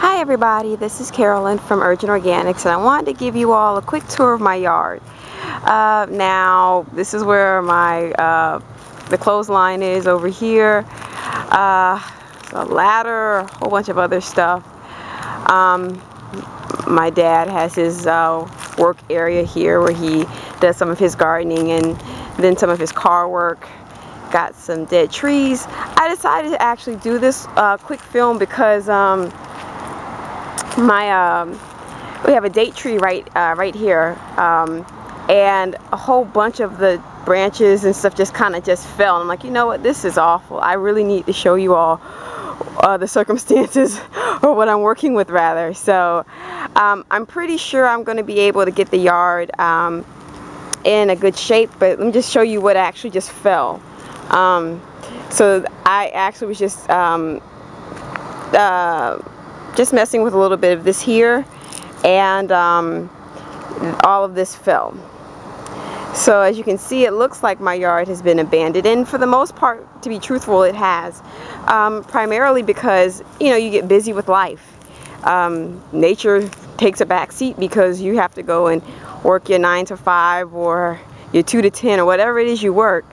Hi everybody, this is Carolyn from Urgent Organics, and I wanted to give you all a quick tour of my yard. Now this is where my the clothesline is over here, a ladder, a whole bunch of other stuff. My dad has his work area here where he does some of his gardening and then some of his car work. Got some dead trees. I decided to actually do this quick film because we have a date tree right here, and a whole bunch of the branches and stuff just kind of fell. I'm like, you know what, this is awful. I really need to show you all the circumstances, or what I'm working with rather. So I'm pretty sure I'm going to be able to get the yard in a good shape, but let me just show you what actually just fell. So I actually was just messing with a little bit of this here, and all of this fell. So as you can see, it looks like my yard has been abandoned, and for the most part, to be truthful, it has. Primarily because, you know, you get busy with life. Nature takes a back seat because you have to go and work your 9 to 5 or your 2 to 10 or whatever it is you work.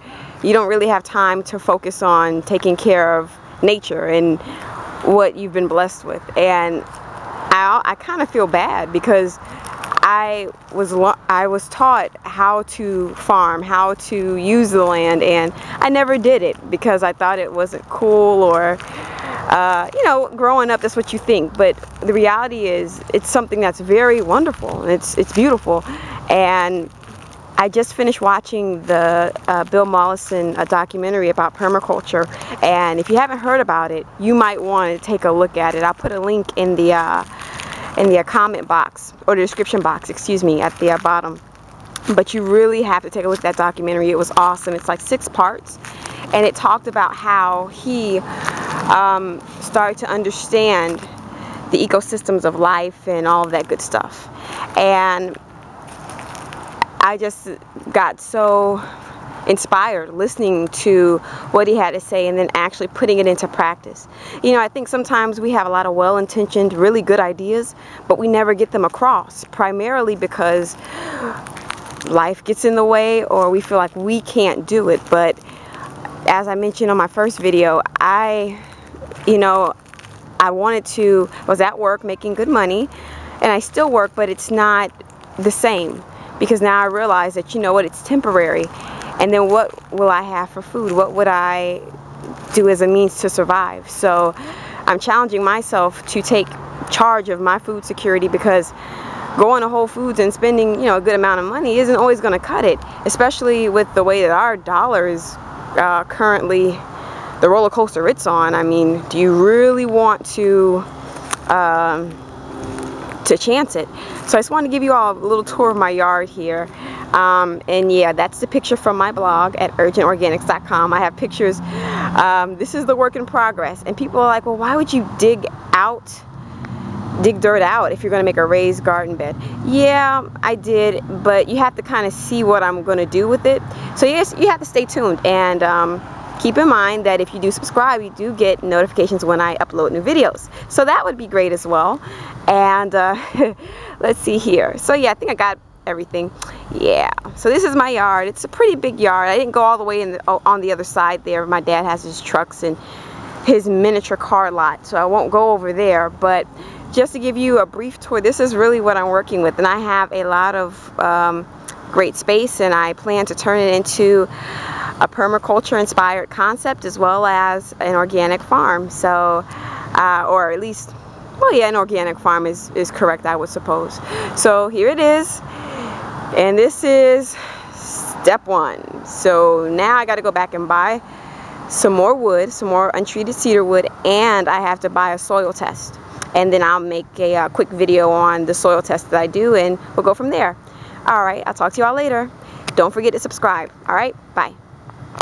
You don't really have time to focus on taking care of nature and what you've been blessed with. And I kind of feel bad because I was taught how to farm, how to use the land, and I never did it because I thought it wasn't cool, or you know, growing up that's what you think. But the reality is it's something that's very wonderful. It's beautiful. And I just finished watching the Bill Mollison documentary about permaculture, and if you haven't heard about it, you might want to take a look at it. I'll put a link in the comment box, or the description box, excuse me, at the bottom. But you really have to take a look at that documentary. It was awesome. It's like 6 parts, and it talked about how he started to understand the ecosystems of life and all of that good stuff. And I just got so inspired listening to what he had to say and then actually putting it into practice. You know, I think sometimes we have a lot of well-intentioned, really good ideas, but we never get them across, primarily because life gets in the way, or we feel like we can't do it. But as I mentioned on my first video, I was at work making good money, and I still work, but it's not the same. Because now I realize that, you know what, it's temporary. And then what will I have for food? What would I do as a means to survive? So I'm challenging myself to take charge of my food security, because going to Whole Foods and spending, you know, a good amount of money isn't always going to cut it. Especially with the way that our dollar is currently, the roller coaster it's on. I mean, do you really want to chance it? So I just wanted to give you all a little tour of my yard here. And yeah, that's the picture from my blog at urgentorganics.com. I have pictures. This is the work in progress. And people are like, well, why would you dig dirt out if you're going to make a raised garden bed? Yeah, I did, but you have to kind of see what I'm going to do with it. So yes, you have to stay tuned, and keep in mind that if you do subscribe, you do get notifications when I upload new videos. So that would be great as well. And let's see here. So yeah, I think I got everything. Yeah, so this is my yard. It's a pretty big yard. I didn't go all the way on the other side there. My dad has his trucks and his miniature car lot, so I won't go over there. But just to give you a brief tour, this is really what I'm working with. And I have a lot of great space, and I plan to turn it into a permaculture inspired concept, as well as an organic farm. So or at least, well, yeah, an organic farm is correct, I would suppose. So here it is, and this is step 1. So now I got to go back and buy some more wood, some more untreated cedar wood, and I have to buy a soil test. And then I'll make a quick video on the soil test that I do, and we'll go from there. Alright, I'll talk to you all later. Don't forget to subscribe. Alright, bye.